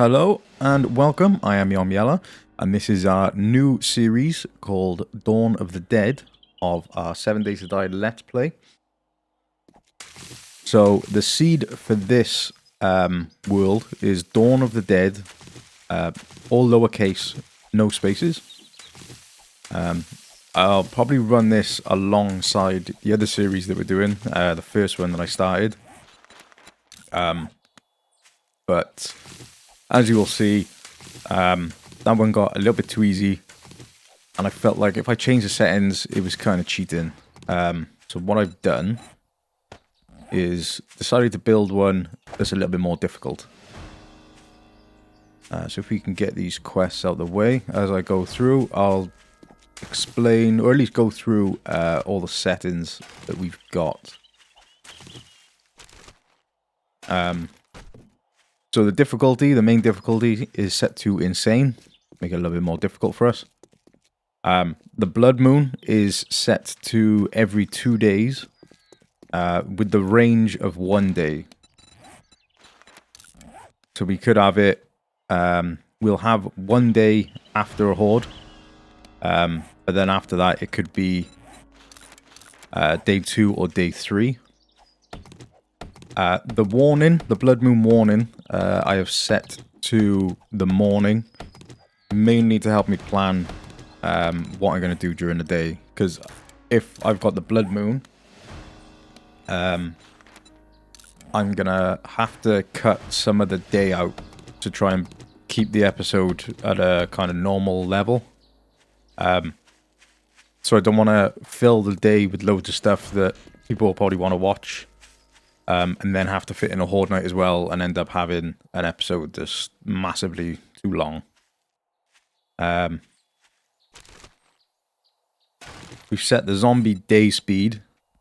Hello and welcome. I am Yo Yella, and this is our new series called Dawn of the Dead of our 7 Days to Die Let's Play. So the seed for this world is Dawn of the Dead, all lowercase, no spaces. I'll probably run this alongside the other series that we're doing, the first one that I started. But as you will see, that one got a little bit too easy, and I felt like if I changed the settings, it was kind of cheating. So what I've done is decided to build one that's a little bit more difficult. So if we can get these quests out of the way as I go through, I'll explain, or at least go through all the settings that we've got. So the difficulty, the main difficulty, is set to insane, make it a little bit more difficult for us. The blood moon is set to every 2 days, with the range of 1 day. So we could have it, we'll have 1 day after a horde, but then after that it could be day 2 or day 3. The warning, the blood moon warning, I have set to the morning, mainly to help me plan what I'm going to do during the day. Because if I've got the blood moon, I'm going to have to cut some of the day out to try and keep the episode at a kind of normal level. So I don't want to fill the day with loads of stuff that people will probably want to watch. And then have to fit in a horde night as well, and end up having an episode that's massively too long. We've set the zombie day speed.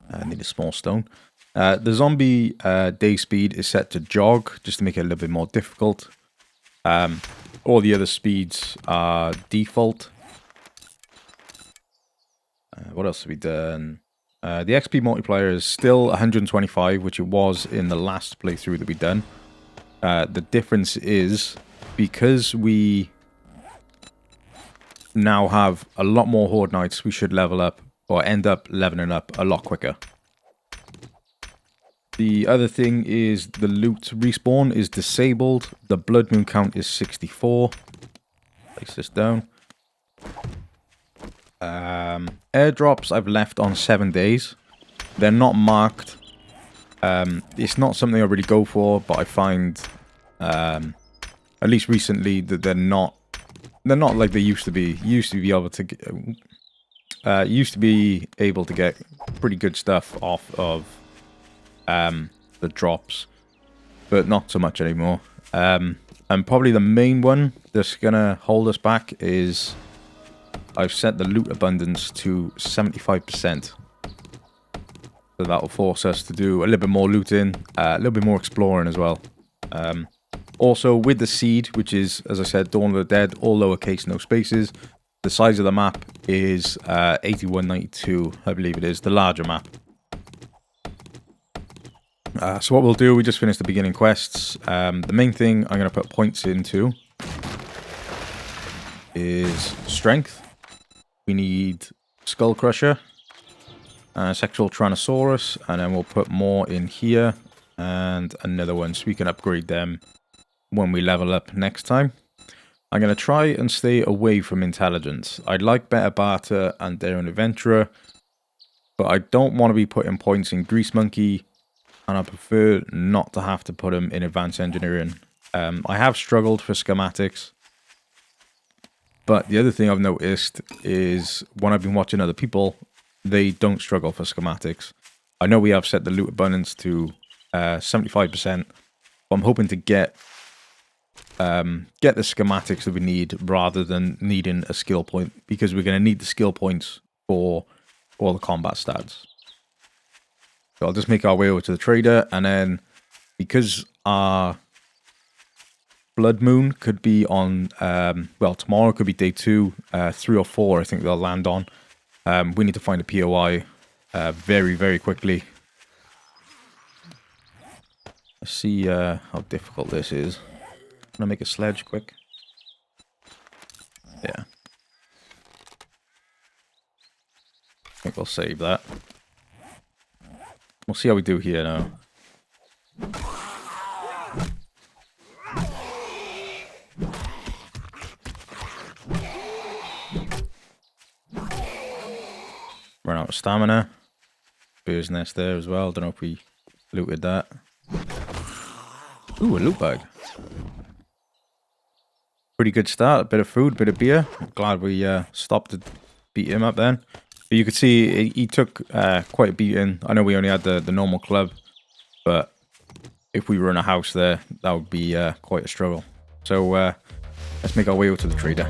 I need a small stone. The zombie day speed is set to jog, just to make it a little bit more difficult. All the other speeds are default. What else have we done? The XP multiplier is still 125, which it was in the last playthrough that we've done. The difference is, because we now have a lot more horde nights, we should level up, or end up leveling up a lot quicker. The other thing is the loot respawn is disabled. The blood moon count is 64. Place this down. Airdrops I've left on 7 days. They're not marked. It's not something I really go for, but I find, at least recently, that they're not like they used to be. Used to be able to get pretty good stuff off of the drops, but not so much anymore. And probably the main one that's gonna hold us back is I've set the loot abundance to 75%. So that will force us to do a little bit more looting, a little bit more exploring as well. Also, with the seed, which is, as I said, Dawn of the Dead, all lowercase, no spaces, the size of the map is 8192, I believe it is, the larger map. So what we'll do, we just finished the beginning quests. The main thing I'm going to put points into is strength. We need Skull Crusher, Sexual Tyrannosaurus, and then we'll put more in here, and another one, so we can upgrade them when we level up next time. I'm going to try and stay away from intelligence. I'd like better barter and daring adventurer, but I don't want to be putting points in Grease Monkey, and I prefer not to have to put them in advanced engineering. I have struggled for schematics. But the other thing I've noticed is when I've been watching other people, they don't struggle for schematics. I know we have set the loot abundance to 75%, but I'm hoping to get the schematics that we need rather than needing a skill point, because we're going to need the skill points for all the combat stats. So I'll just make our way over to the trader, and then because our blood moon could be on, well, tomorrow could be day 2, 3 or 4 I think they'll land on. We need to find a POI very, very quickly. Let's see how difficult this is. gonna make a sledge quick. Yeah. I think we'll save that. We'll see how we do here now. Run out of stamina. Bird's nest there as well. Don't know if we looted that. Ooh, a loot bag. Pretty good start. A bit of food, bit of beer. Glad we stopped to beat him up then. But you could see he took quite a beating. I know we only had the normal club, but if we were in a house there, that would be quite a struggle. So let's make our way over to the trader.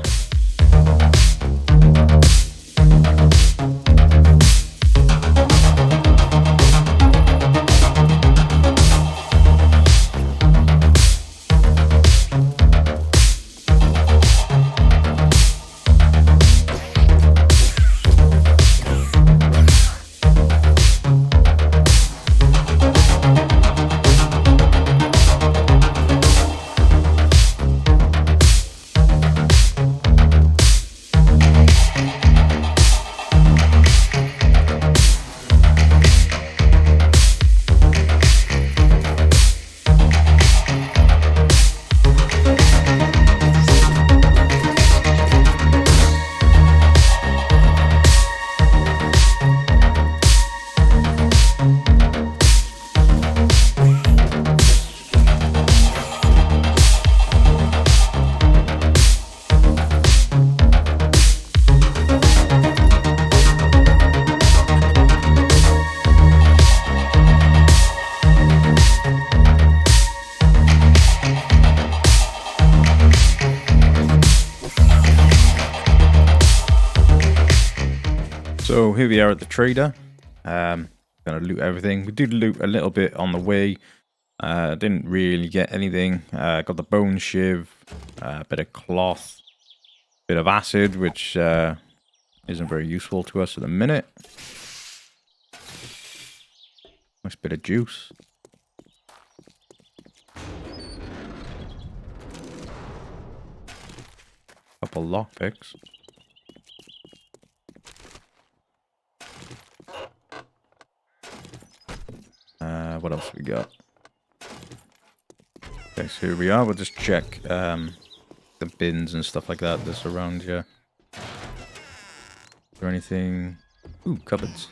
So here we are at the trader. Gonna loot everything. We did loot a little bit on the way. Didn't really get anything. Got the bone shiv, a bit of cloth, bit of acid, which isn't very useful to us at the minute. Nice bit of juice. Couple lockpicks. What else we got? Okay, so here we are. We'll just check the bins and stuff like that that's around here. Is there anything? Ooh, cupboards.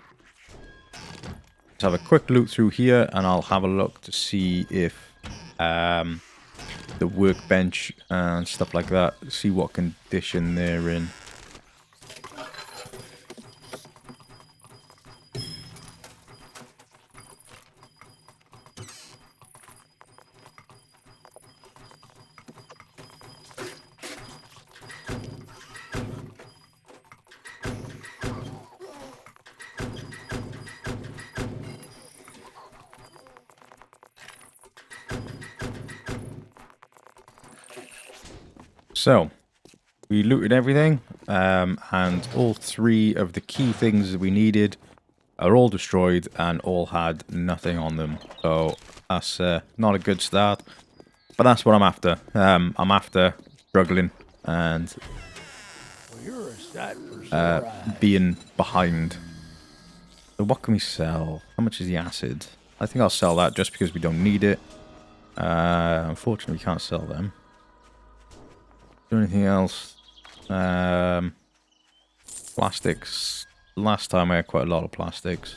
Let's have a quick look through here, and I'll have a look to see if the workbench and stuff like that, see what condition they're in. So, we looted everything, and all three of the key things that we needed are all destroyed and all had nothing on them. So, that's not a good start, but that's what I'm after. I'm after struggling and being behind. So what can we sell? How much is the acid? I think I'll sell that just because we don't need it. Unfortunately, we can't sell them. Is there anything else? Plastics. Last time I had quite a lot of plastics.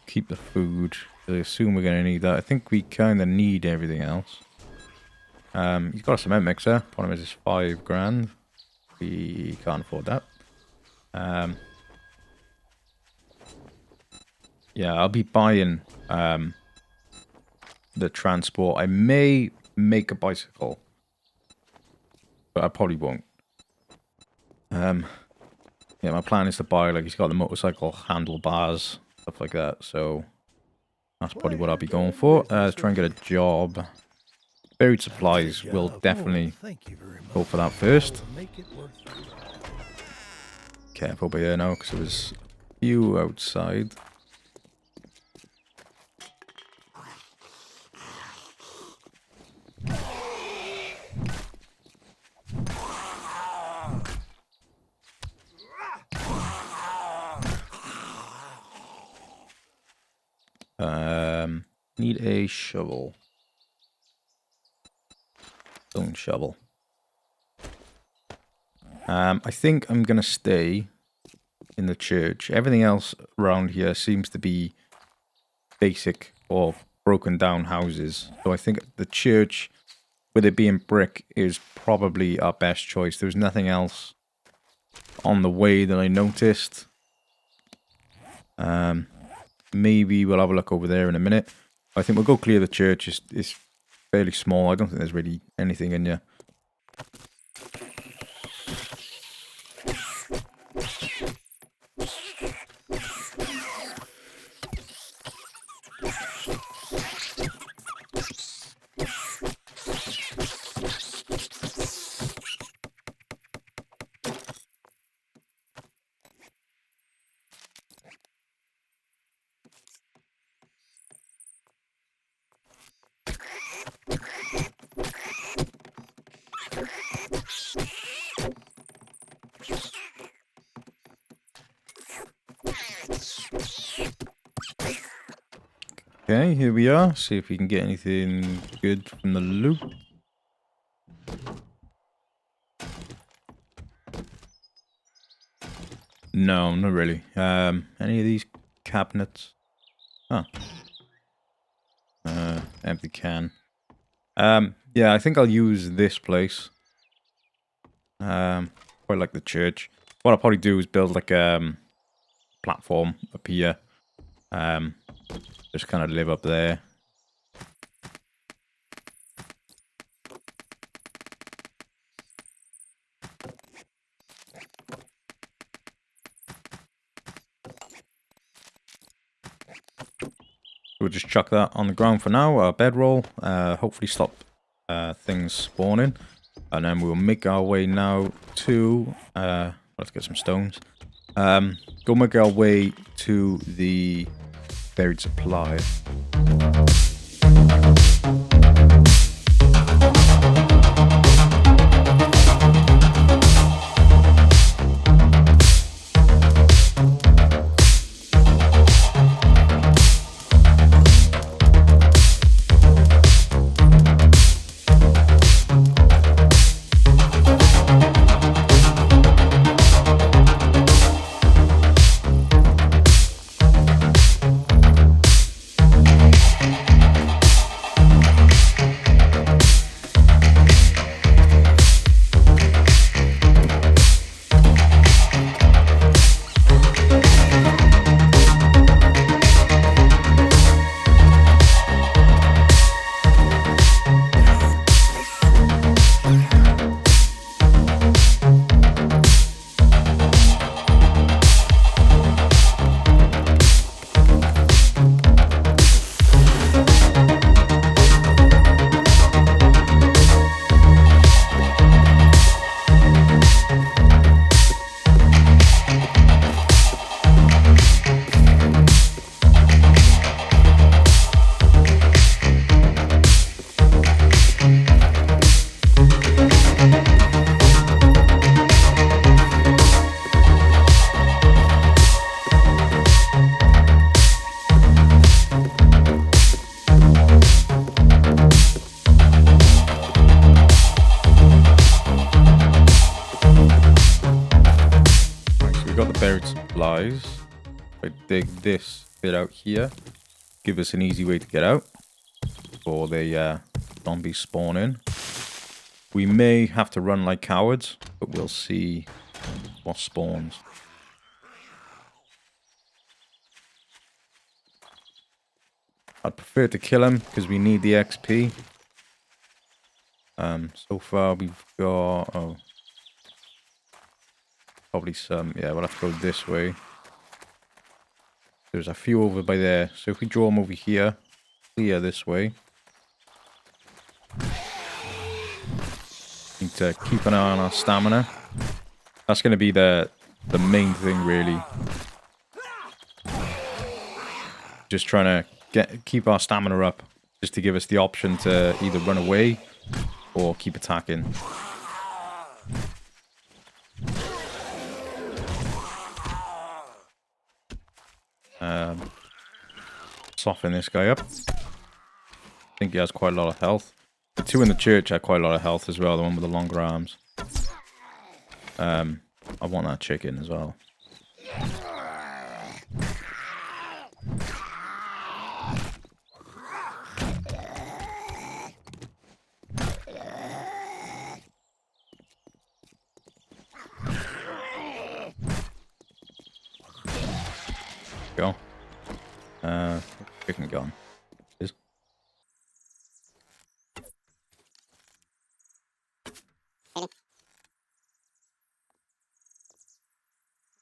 Keep the food. I assume we're going to need that. I think we kind of need everything else. You've got a cement mixer. Problem is it's 5 grand. We can't afford that. Yeah, I'll be buying the transport. I may make a bicycle, but I probably won't. Yeah, my plan is to buy, like, he's got the motorcycle handlebars, stuff like that, so that's probably what I'll be going for. Try and get a job. Buried supplies will definitely go for that first. Careful by here now, because there was a few outside. Need a shovel. Stone shovel. I think I'm going to stay in the church. Everything else around here seems to be basic or broken down houses. So I think the church, with it being brick, is probably our best choice. There's nothing else on the way that I noticed. Maybe we'll have a look over there in a minute. I think we'll go clear the church. It's fairly small. I don't think there's really anything in here. Okay, here we are. See if we can get anything good from the loot. No, not really. Any of these cabinets? Oh. Empty can. Yeah, I think I'll use this place. Quite like the church. What I'll probably do is build like a platform up here. Just kind of live up there. We'll just chuck that on the ground for now, our bedroll. Hopefully stop things spawning. And then we'll make our way now to... let's get some stones. Go make our way to the buried supply. If I dig this bit out here, give us an easy way to get out before the zombies spawn in. We may have to run like cowards, but we'll see what spawns. I'd prefer to kill him because we need the XP. So far we've got... oh. Probably some... yeah, we'll have to go this way. There's a few over by there. So if we draw them over here, clear this way. Need to keep an eye on our stamina. That's going to be the main thing, really. Just trying to keep our stamina up, just to give us the option to either run away or keep attacking. Soften this guy up. think he has quite a lot of health. The two in the church had quite a lot of health as well, the one with the longer arms. I want that chicken as well. Go. Chicken gone. Is.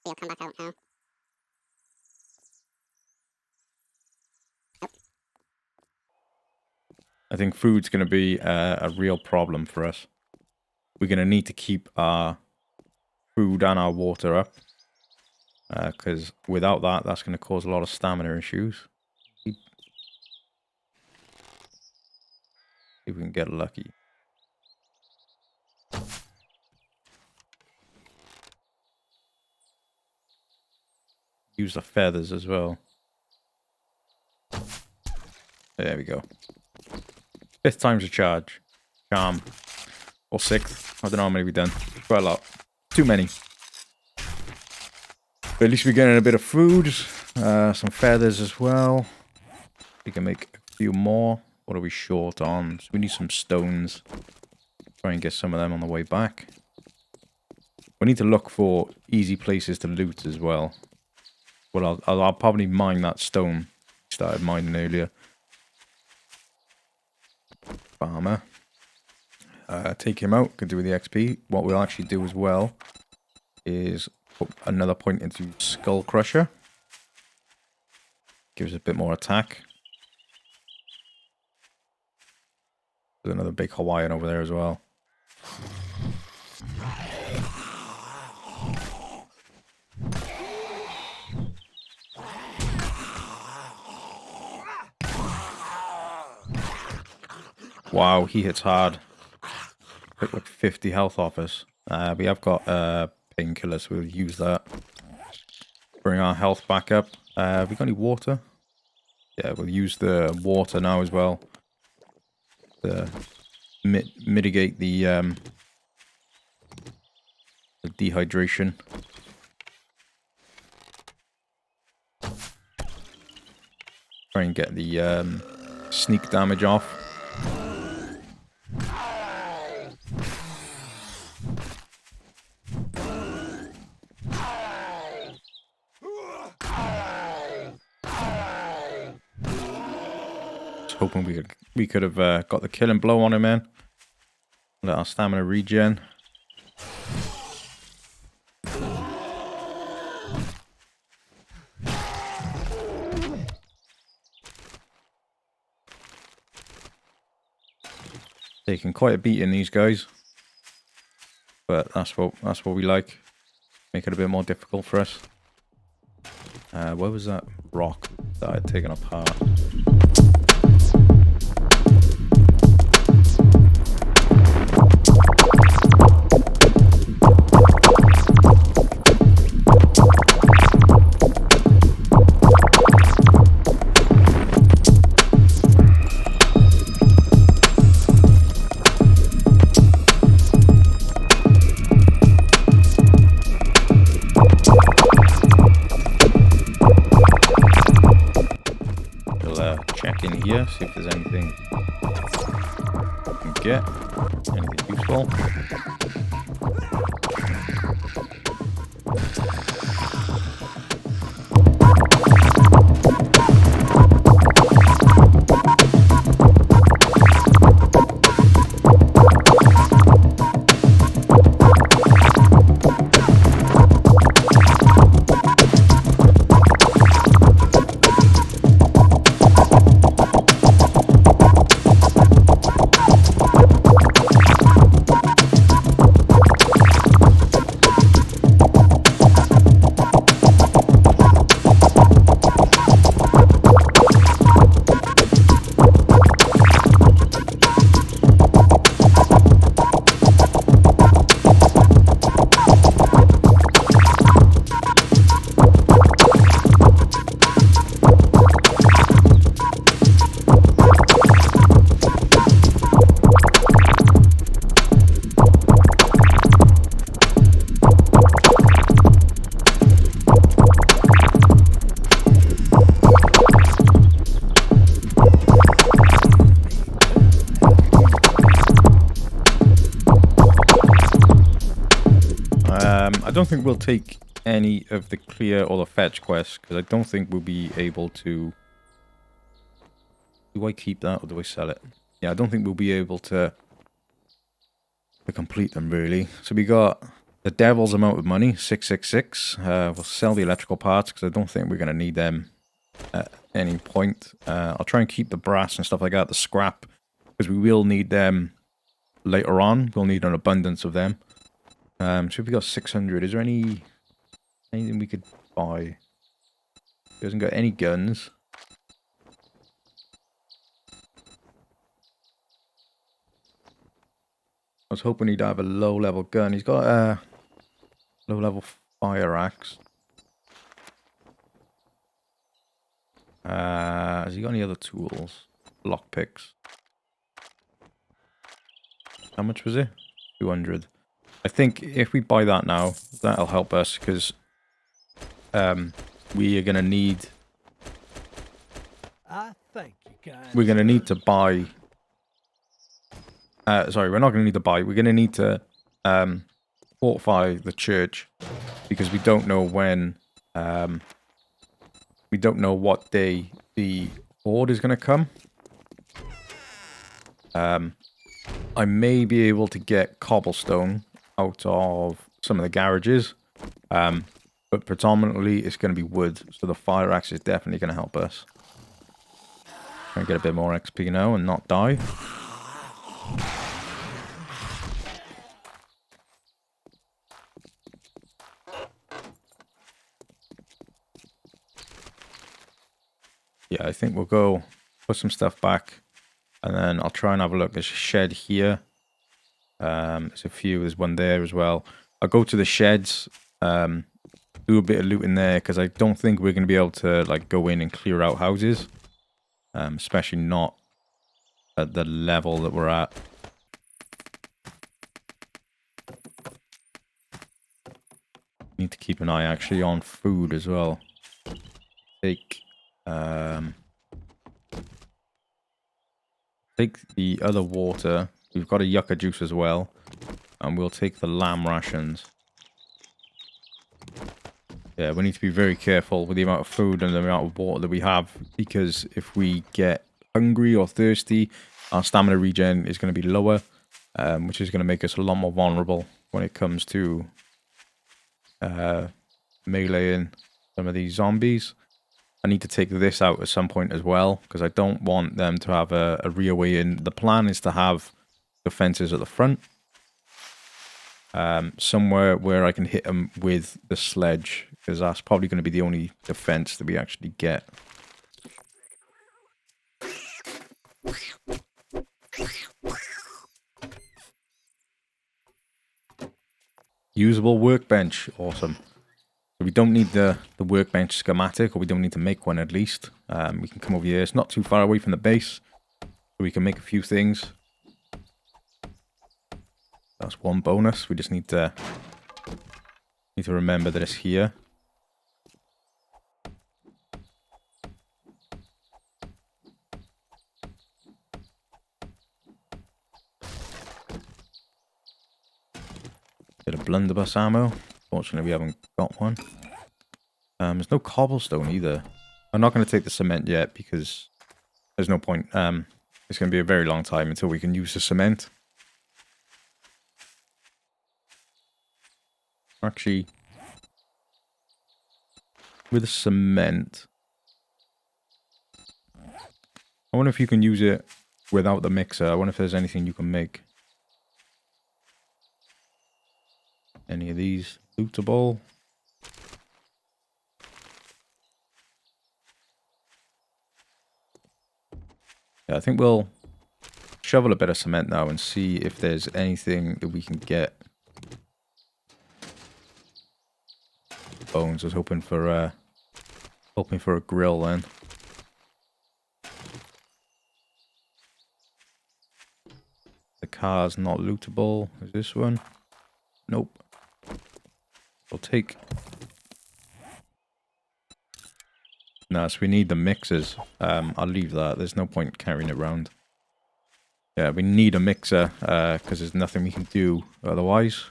He'll come back out now. I think food's going to be a real problem for us. We're going to need to keep our food and our water up. Because without that, that's going to cause a lot of stamina issues. See if we can get lucky. Use the feathers as well. There we go. 5th time's a charge. Charm. Or 6th. I don't know how many we've done. Quite a lot. Too many. But at least we're getting a bit of food. Some feathers as well. We can make a few more. What are we short on? So we need some stones. Try and get some of them on the way back. We need to look for easy places to loot as well. Well, I'll probably mine that stone. Started mining earlier. Farmer. Take him out. Can do with the XP. What we'll actually do as well is put another point into Skull Crusher. Gives a bit more attack. There's another big Hawaiian over there as well. Wow, he hits hard. Took like 50 health off us. We have got painkillers, so we'll use that. Bring our health back up. Have we got any water? Yeah, we'll use the water now as well. To mitigate the dehydration. Try and get the sneak damage off. Hoping we could have got the killing blow on him, man. Let our stamina regen. Taking quite a beating, these guys, but that's what we like. Make it a bit more difficult for us. Where was that rock that I had taken apart? Here, see if there's anything I can get, anything useful. I don't think we'll take any of the clear or the fetch quests, because I don't think we'll be able to... Do I keep that or do I sell it? Yeah, I don't think we'll be able to complete them, really. So we got the devil's amount of money, 666. We'll sell the electrical parts, because I don't think we're going to need them at any point. I'll try and keep the brass and stuff like that, the scrap, because we will need them later on. We'll need an abundance of them. So if we got 600, is there anything we could buy? He hasn't got any guns. I was hoping he'd have a low-level gun. He's got a low-level fire axe. Has he got any other tools? Lockpicks. How much was it? 200. I think if we buy that now, that'll help us, because we are going to need... We're going to need to buy... sorry, we're not going to need to buy. We're going to need to fortify the church, because we don't know when... we don't know what day the horde is going to come. I may be able to get cobblestone out of some of the garages, but predominantly it's going to be wood, so the fire axe is definitely going to help us. Try and get a bit more XP now and not die. Yeah, I think we'll go put some stuff back, and then I'll try and have a look. There's a shed here. There's a few. There's one there as well. I'll go to the sheds, do a bit of looting there, because I don't think we're going to be able to like go in and clear out houses, especially not at the level that we're at. Need to keep an eye actually on food as well. Take the other water. We've got a yucca juice as well, and we'll take the lamb rations. Yeah, we need to be very careful with the amount of food and the amount of water that we have, because if we get hungry or thirsty, our stamina regen is going to be lower, which is going to make us a lot more vulnerable when it comes to meleeing some of these zombies. I need to take this out at some point as well, because I don't want them to have a rear way in. The plan is to have defenses at the front, somewhere where I can hit them with the sledge, because that's probably going to be the only defense that we actually get. Usable workbench, awesome. So we don't need the workbench schematic, or we don't need to make one at least. We can come over here. It's not too far away from the base, so we can make a few things. That's one bonus. We just need to remember that it's here. Bit of blunderbuss ammo. Fortunately, we haven't got one. There's no cobblestone either. I'm not going to take the cement yet, because there's no point. It's going to be a very long time until we can use the cement. Actually, with the cement, I wonder if you can use it without the mixer. I wonder if there's anything you can make. Any of these lootable? Yeah, I think we'll shovel a bit of cement now and see if there's anything that we can get. Bones. I was hoping for a grill then. The car's not lootable. Is this one? Nope. We'll take... No, so we need the mixers. I'll leave that. There's no point carrying it around. Yeah, we need a mixer, because there's nothing we can do otherwise.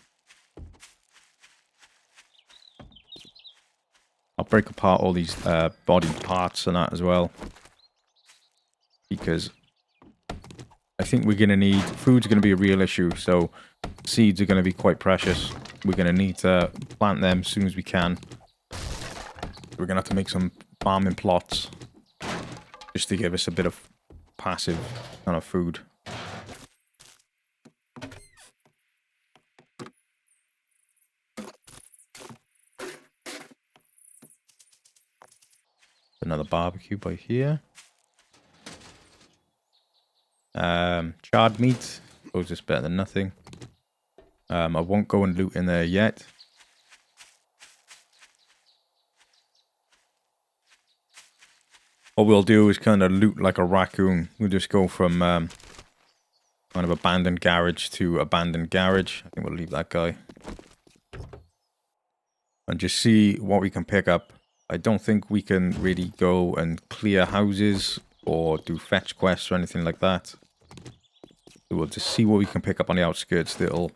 I'll break apart all these body parts and that as well. Because I think we're going to need... Food's going to be a real issue, so seeds are going to be quite precious. We're going to need to plant them as soon as we can. We're going to have to make some farming plots. Just to give us a bit of passive kind of food. Another barbecue by here. Charred meat. Suppose it's better than nothing. I won't go and loot in there yet. What we'll do is kind of loot like a raccoon. We'll just go from kind of abandoned garage to abandoned garage. I think we'll leave that guy. And just see what we can pick up. I don't think we can really go and clear houses or do fetch quests or anything like that. So we'll just see what we can pick up on the outskirts that'll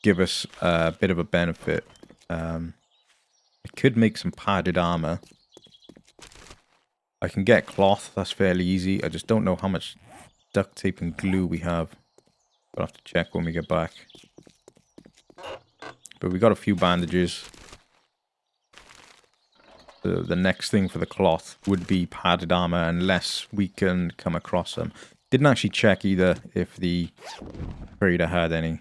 give us a bit of a benefit. I could make some padded armor. I can get cloth, that's fairly easy. I just don't know how much duct tape and glue we have. I'll have to check when we get back. But we got a few bandages. The next thing for the cloth would be padded armor unless we can come across them. Didn't actually check either if the trader had any.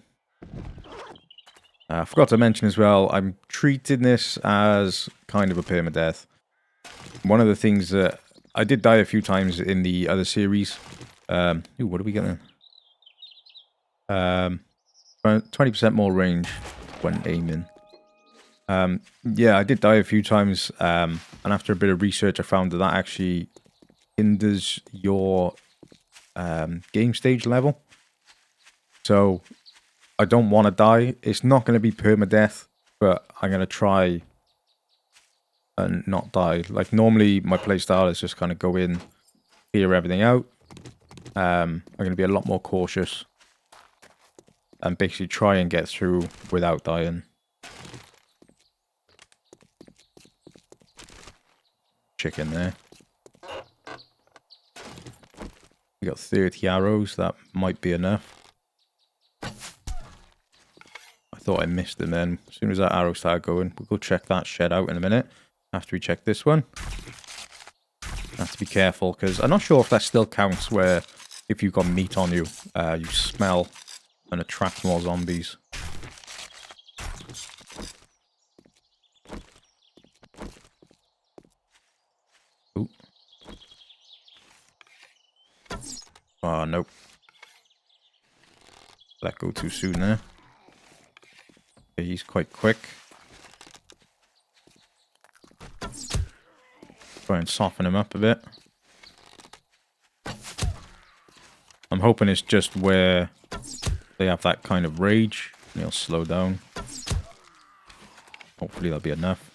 I forgot to mention as well, I'm treating this as kind of a permadeath. One of the things that I did die a few times in the other series. Ooh, what are we getting? 20% more range when aiming. Yeah, I did die a few times, and after a bit of research, I found that actually hinders your game stage level. So I don't want to die. It's not going to be permadeath, but I'm going to try and not die. Like normally, my playstyle is just kind of go in, clear everything out. I'm going to be a lot more cautious and basically try and get through without dying. Chicken there. We got 30 arrows. That might be enough. I thought I missed them then. As soon as that arrow started going, we'll go check that shed out in a minute. After we check this one. Have to be careful because I'm not sure if that still counts where if you've got meat on you, you smell and attract more zombies. Ooh. Oh, nope. Let go too soon there. Okay, he's quite quick. Try and soften him up a bit. I'm hoping it's just where they have that kind of rage and he'll slow down. Hopefully that'll be enough.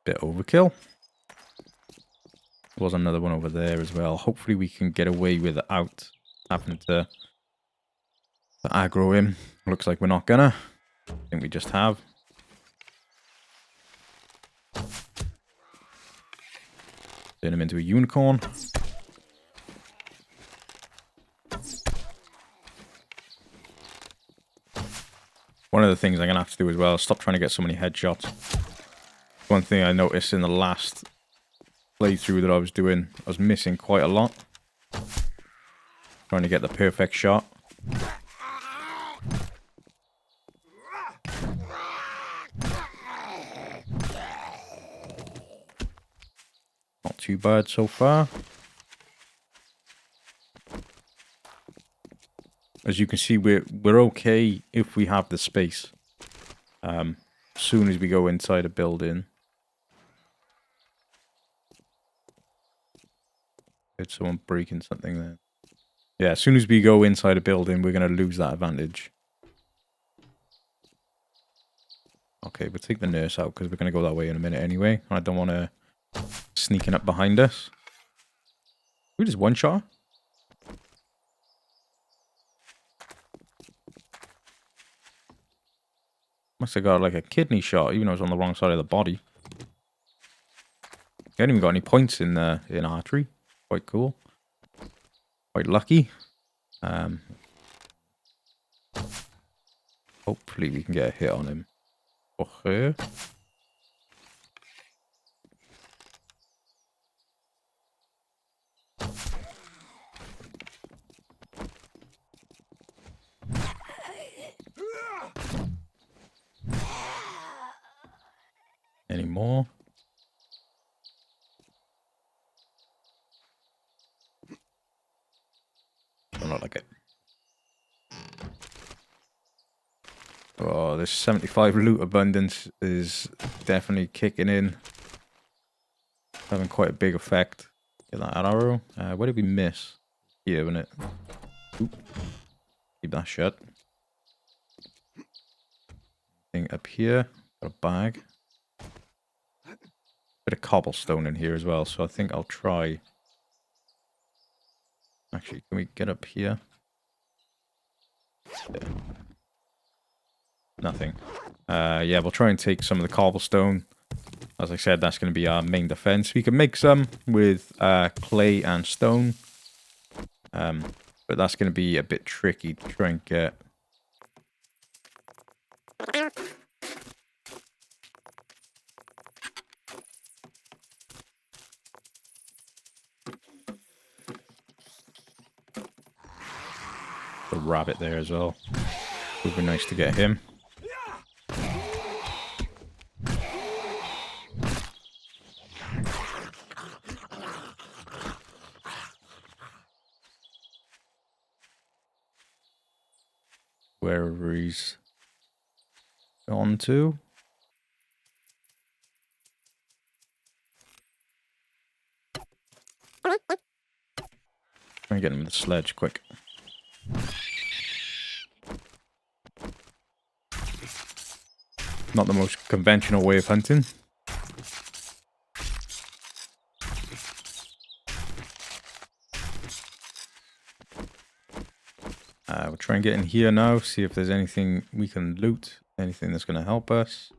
Bit overkill. There was another one over there as well. Hopefully we can get away without having to aggro him. Looks like we're not gonna. I think we just have. Turn him into a unicorn. One of the things I'm gonna have to do as well is stop trying to get so many headshots. One thing I noticed in the last playthrough that I was doing, I was missing quite a lot. Trying to get the perfect shot. Not too bad so far. As you can see, we're okay if we have the space. As soon as we go inside a building. Heard someone breaking something there. Yeah, as soon as we go inside a building, we're going to lose that advantage. Okay, we'll take the nurse out because we're going to go that way in a minute anyway. I don't want to sneaking up behind us. We just one shot. Must have got like a kidney shot, even though it's on the wrong side of the body. We haven't even got any points in archery. Quite cool. Quite lucky. Hopefully we can get a hit on him. Or her. Any more? I'm not like it. Oh, this 75 loot abundance is definitely kicking in. Having quite a big effect. Get that arrow. Where did we miss? Here, isn't it? Oop. Keep that shut. Thing up here. Got a bag. Bit of cobblestone in here as well, so I think I'll try. Actually, can we get up here? Yeah. Nothing. Yeah, we'll try and take some of the cobblestone. As I said, that's going to be our main defense. We can make some with clay and stone. But that's going to be a bit tricky to try and get. A rabbit there as well. Would be nice to get him. Wherever he's gone to. Try and get him with the sledge quick. Not the most conventional way of hunting. We'll try and get in here now, see if there's anything we can loot, anything that's going to help us.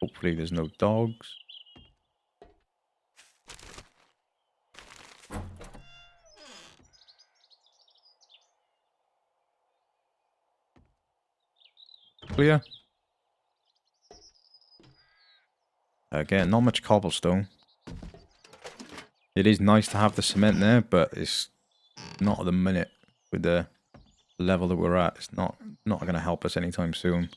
Hopefully there's no dogs. Clear. Again, not much cobblestone. It is nice to have the cement there, but it's not at the minute with the level that we're at. It's not going to help us anytime soon.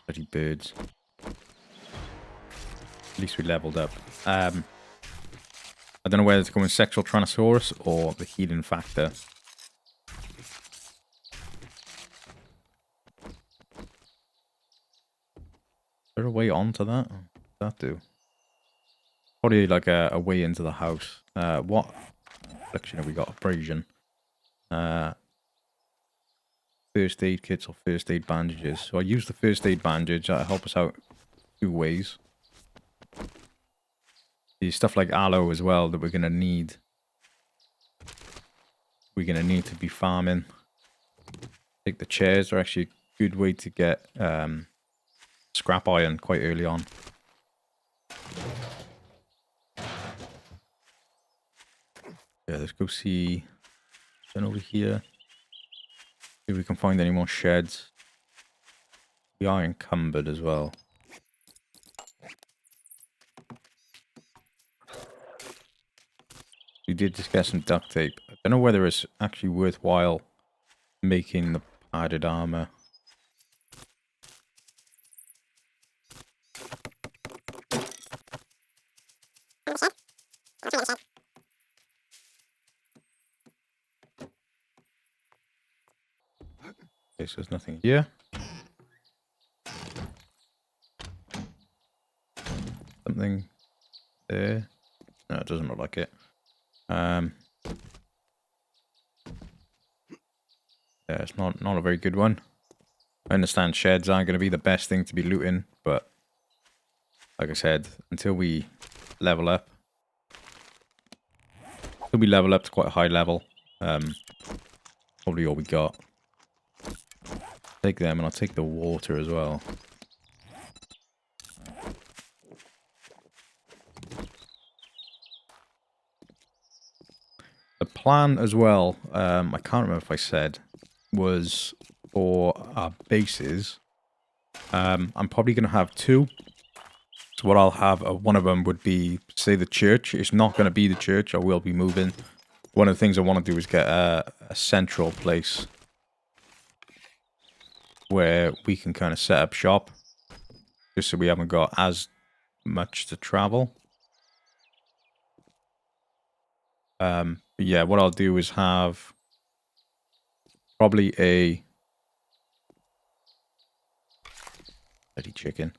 Bloody birds. At least we leveled up. I don't know whether to go in Sexual Tyrannosaurus or the Healing Factor. Is there a way onto that? What does that do? Probably like a way into the house. What section have we got? Abrasion. First aid kits or first aid bandages. So I use the first aid bandage. That'll help us out 2 ways. The stuff like aloe as well that we're going to need. We're going to need to be farming. I think the chairs are actually a good way to get scrap iron quite early on. Yeah, let's go see. Then over here. See if we can find any more sheds. We are encumbered as well. We did just get some duct tape. I don't know whether it's actually worthwhile making the padded armor. Okay, so there's nothing here. Something there. No, it doesn't look like it. Yeah, it's not a very good one. I understand sheds aren't going to be the best thing to be looting, but like I said, until we level up, to quite a high level, probably all we got. Take them, and I'll take the water as well. The plan as well, I can't remember if I said, was for our bases. I'm probably going to have two. So what I'll have, one of them would be, say, the church. It's not going to be the church. I will be moving. One of the things I want to do is get a central place where we can kind of set up shop. Just so we haven't got as much to travel. But yeah, what I'll do is have probably a... Bloody chicken.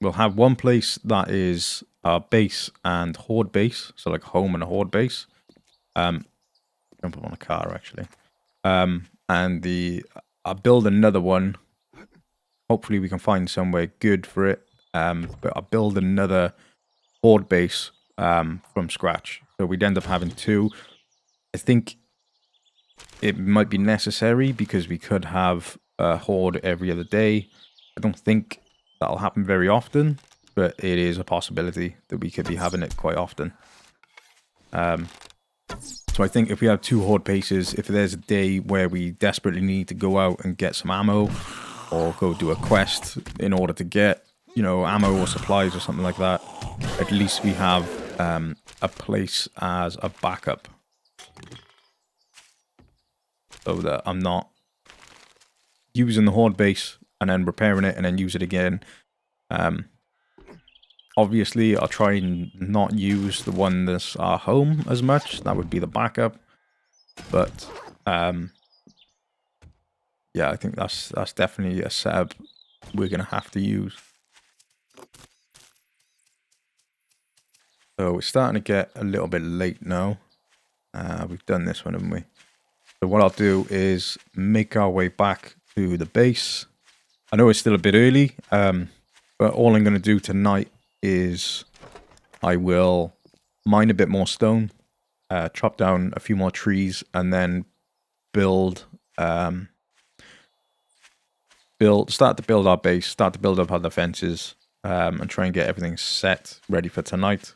We'll have one place that is our base and horde base. So like home and a horde base. Jump up on a car, actually. And I'll build another one. Hopefully we can find somewhere good for it. But I'll build another horde base from scratch. So we'd end up having two. I think it might be necessary because we could have a horde every other day. I don't think that'll happen very often, but it is a possibility that we could be having it quite often. So I think if we have two horde bases, if there's a day where we desperately need to go out and get some ammo or go do a quest in order to get, you know, ammo or supplies or something like that, at least we have a place as a backup. So that I'm not using the horde base and then repairing it and then use it again. Obviously, I'll try and not use the one that's our home as much. That would be the backup. But, yeah, I think that's definitely a setup we're going to have to use. So we're starting to get a little bit late now. We've done this one, haven't we? So what I'll do is make our way back to the base. I know it's still a bit early, but all I'm going to do tonight is I will mine a bit more stone, chop down a few more trees, and then start to build our base, start to build up our defenses, and try and get everything set, ready for tonight.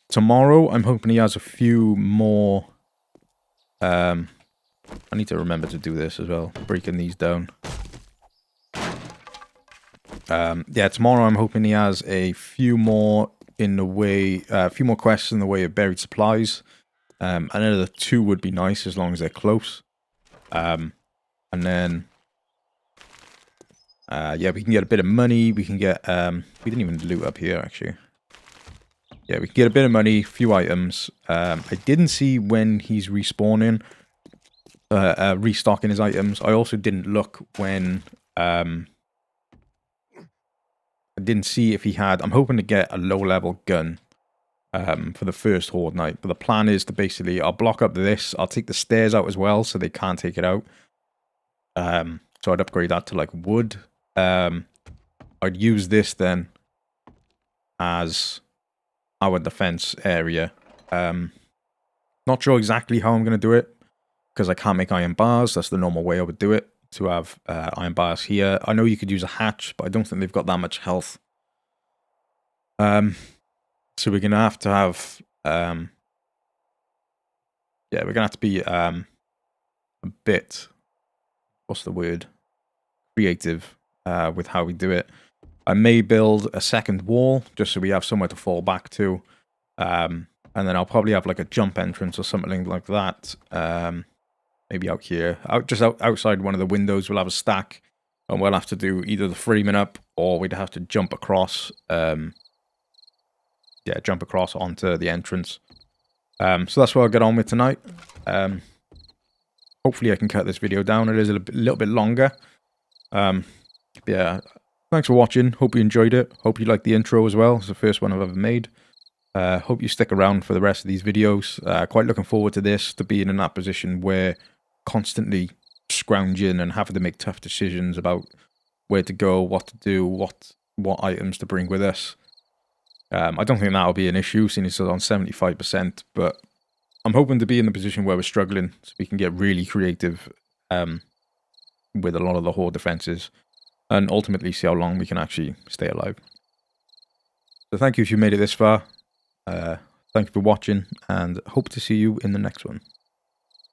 Tomorrow, I'm hoping he has a few more... I need to remember to do this as well, breaking these down. Yeah, tomorrow I'm hoping he has a few more in the way, a few more quests in the way of buried supplies. Another two would be nice as long as they're close. And then, yeah, we can get a bit of money. We can get, we didn't even loot up here actually. Yeah, we can get a bit of money, a few items. I didn't see when he's respawning, restocking his items. I also didn't look when, I didn't see if he had... I'm hoping to get a low-level gun for the first horde night. But the plan is to basically... I'll block up this. I'll take the stairs out as well so they can't take it out. So I'd upgrade that to, like, wood. I'd use this then as our defense area. Not sure exactly how I'm going to do it because I can't make iron bars. That's the normal way I would do it. To have iron bars here. I know you could use a hatch, but I don't think they've got that much health. So we're going to have... yeah, we're going to have to be a bit... What's the word? Creative with how we do it. I may build a second wall, just so we have somewhere to fall back to. And then I'll probably have like a jump entrance or something like that. Maybe out here. Outside one of the windows, we'll have a stack. And we'll have to do either the framing up, or we'd have to jump across. Yeah, jump across onto the entrance. So that's what I'll get on with tonight. Hopefully I can cut this video down. It is a little bit longer. Yeah, thanks for watching. Hope you enjoyed it. Hope you liked the intro as well. It's the first one I've ever made. Hope you stick around for the rest of these videos. Quite looking forward to this, to being in that position where constantly scrounging and having to make tough decisions about where to go, what to do, what items to bring with us. I don't think that'll be an issue, seeing it's on 75%, but I'm hoping to be in the position where we're struggling so we can get really creative with a lot of the horde defenses and ultimately see how long we can actually stay alive. So thank you if you made it this far. Thank you for watching, and hope to see you in the next one.